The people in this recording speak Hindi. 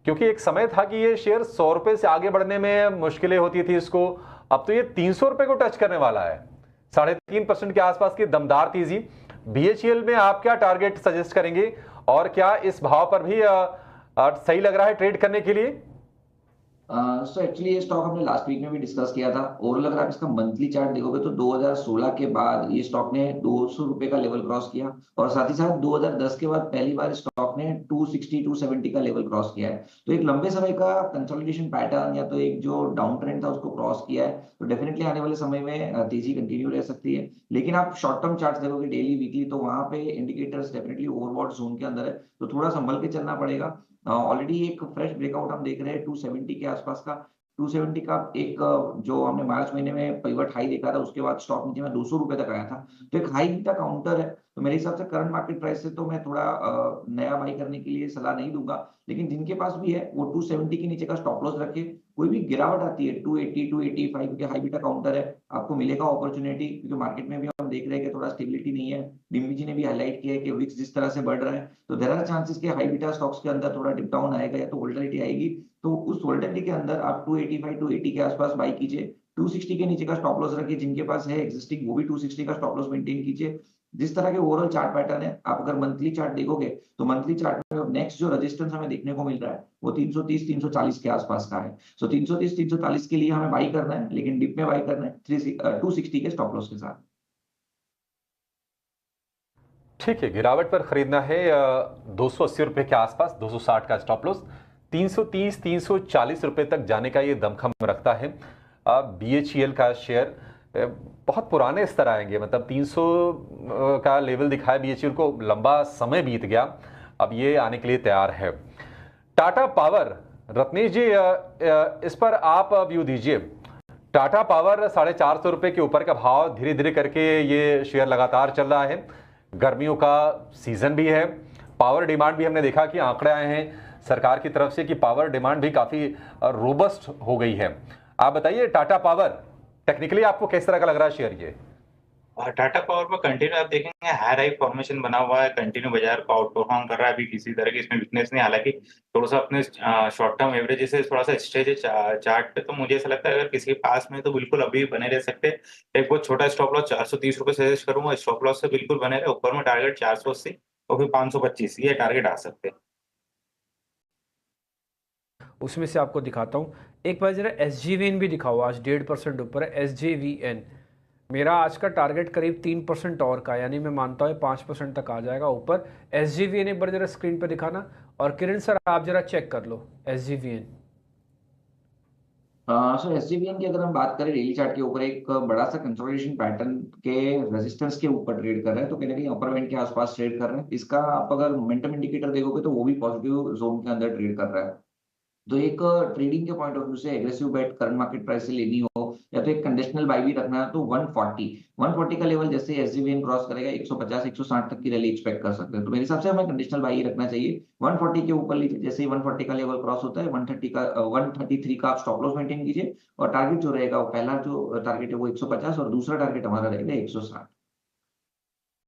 क्योंकि एक समय था कि ये शेयर 100 रुपए से आगे बढ़ने में मुश्किलें होती थी इसको, अब तो ये 300 रुपए को टच करने वाला है। 3.5% के आसपास की दमदार तेजी। बीएचईएल में आप क्या टारगेट सजेस्ट करेंगे और क्या इस भाव पर भी सही लग रहा है ट्रेड करने के लिए? सो एक्चुअली ये स्टॉक हमने लास्ट वीक में भी डिस्कस किया था। ओवरऑल अगर आप इसका मंथली चार्ट देखोगे तो 2016 के बाद ये स्टॉक ने 200 रुपए का लेवल क्रॉस किया, और साथ ही साथ 2010 के बाद पहली बार स्टॉक ने 260 270 का लेवल क्रॉस किया है। तो एक लंबे समय का कंसोलिडेशन पैटर्न या तो एक जो डाउन ट्रेंड था उसको क्रॉस किया है, तो डेफिनेटली आने वाले समय में तेजी कंटिन्यू रह सकती है। लेकिन आप शॉर्ट टर्म चार्ट देखोगे डेली वीकली, तो वहां पे इंडिकेटर्स डेफिनेटली ओवरबॉट जोन के अंदर है, तो थोड़ा संभल के चलना पड़ेगा। ऑलरेडी एक फ्रेश ब्रेकआउट हम देख रहे हैं 270 के आसपास का। 270 का एक जो हमने मार्च महीने में पिवट हाई देखा था, उसके बाद स्टॉक नीचे में 200 रुपए तक आया था, तो एक हाई बीटा काउंटर है। तो मेरे हिसाब से करंट मार्केट प्राइस से तो मैं थोड़ा नया बाई करने के लिए सलाह नहीं दूंगा। लेकिन जिनके पास भी है वो 270 के नीचे का स्टॉप लॉस रखे। कोई भी गिरावट आती है 280 285 के हाई बीटा काउंटर है, आपको मिलेगा अपॉर्चुनिटी, क्योंकि मार्केट में भी हम देख रहे हैं कि थोड़ा स्टेबिलिटी नहीं है। डिम्बी जी ने भी हाईलाइट किया है कि विक्स जिस तरह से बढ़ रहा है, तो देयर आर चांसेस कि हाई बीटा स्टॉक्स के अंदर थोड़ा डिप डाउन आएगा या तो वोलेटिलिटी आएगी। तो उस वोलेटिलिटी के अंदर आप 285 280 के आसपास बाई कीजिए। 260 के नीचे का स्टॉप लॉस रखिए, जिनके पास है एग्जिस्टिंग वो भी 260 का स्टॉप लॉस मेंटेन कीजिए। जिस तरह के ओवरऑल चार्ट पैटर्न है, आप अगर मंथली चार्ट देखोगे तो मंथली चार्ट में नेक्स्ट जो रेजिस्टेंस हमें देखने को मिल रहा है वो 330 340 के आसपास का है। सो 330 340 के लिए हमें बाई करना है, लेकिन डिप में बाई करना है 260 के स्टॉप लॉस के साथ। ठीक है, गिरावट पर खरीदना है 280 रुपए के आसपास, 260 का स्टॉप लॉस, 330 340 रुपए तक जाने का ये दमखम रखता है। बीएचईएल का शेयर बहुत पुराने स्तर आएंगे, मतलब 300 का लेवल दिखाया बीएचईएल को, लंबा समय बीत गया, अब ये आने के लिए तैयार है। टाटा पावर, रत्नेश जी इस पर आप व्यू दीजिए। टाटा पावर 450 रुपए के ऊपर का भाव, धीरे धीरे करके ये शेयर लगातार चल रहा है। गर्मियों का सीजन भी है, पावर डिमांड भी हमने देखा कि आंकड़े आए हैं सरकार की तरफ से कि पावर डिमांड भी काफी रोबस्ट हो गई है। आप बताइए टाटा पावर टेक्निकली आपको किस तरह का लग रहा है शेयर ये? टाटा पावर पर कंटिन्यू आप देखेंगे हाई राइट फॉर्मेशन बना हुआ है, कंटिन्यू बाजार को आउट परफॉर्म कर रहा है, अभी किसी तरह की इसमें वीकनेस नहीं। हालांकि थोड़ा सा अपने शॉर्ट टर्म एवरेज से थोड़ा सा स्टेज है चार्ट पे, तो मुझे ऐसा लगता है अगर किसी के पास में तो बिल्कुल अभी बने रह सकते हैं। एक बहुत छोटा स्टॉप लॉस 430 रुपए सजेस्ट करूंगा, स्टॉप लॉस से बिल्कुल बने रहे। ऊपर में टारगेट 480 और फिर 525 ये टारगेट आ सकते हैं। उसमें से आपको दिखाता हूँ एक बार जरा SGVN भी दिखाओ, आज 1.5% ऊपर है SJVN। मेरा आज का टारगेट करीब 3% और का, यानी मैं मानता हूँ 5% तक आ जाएगा ऊपर। SGVN एक बार जरा स्क्रीन पर दिखाना, और किरण सर आप जरा चेक कर लो SGVN। सो एसजीवीएन की अगर हम बात करें डेली चार्ट के ऊपर, एक बड़ा सा कंसोलिडेशन पैटर्न के रेजिस्टेंस के ऊपर ट्रेड कर रहे हैं, तो कहीं ना कहीं अपर बैंड के आसपास ट्रेड कर रहे हैं। इसका आप अगर मोमेंटम इंडिकेटर देखोगे तो वो भी पॉजिटिव जोन के अंदर ट्रेड कर रहा है। तो एक ट्रेडिंग के पॉइंट ऑफ व्यू से एग्रेसिव बेट करंट मार्केट प्राइस से लेनी हो, या तो एक कंडीशनल बाय भी रखना है, तो 140 का लेवल जैसे एसजीवीएन क्रॉस करेगा 150 160 तक की रैली एक्सपेक्ट कर सकते हैं। तो मेरे हिसाब से हमें कंडीशनल बाय ही रखना चाहिए। 140 के ऊपर लीजिए, जैसे ही 140 का लेवल क्रॉस होता है 133 का आप स्टॉप लॉस मेंटेन कीजिए, और टारगेट जो रहेगा वो पहला जो टारगेट है वो 150 और दूसरा टारगेट हमारा रहेगा 160।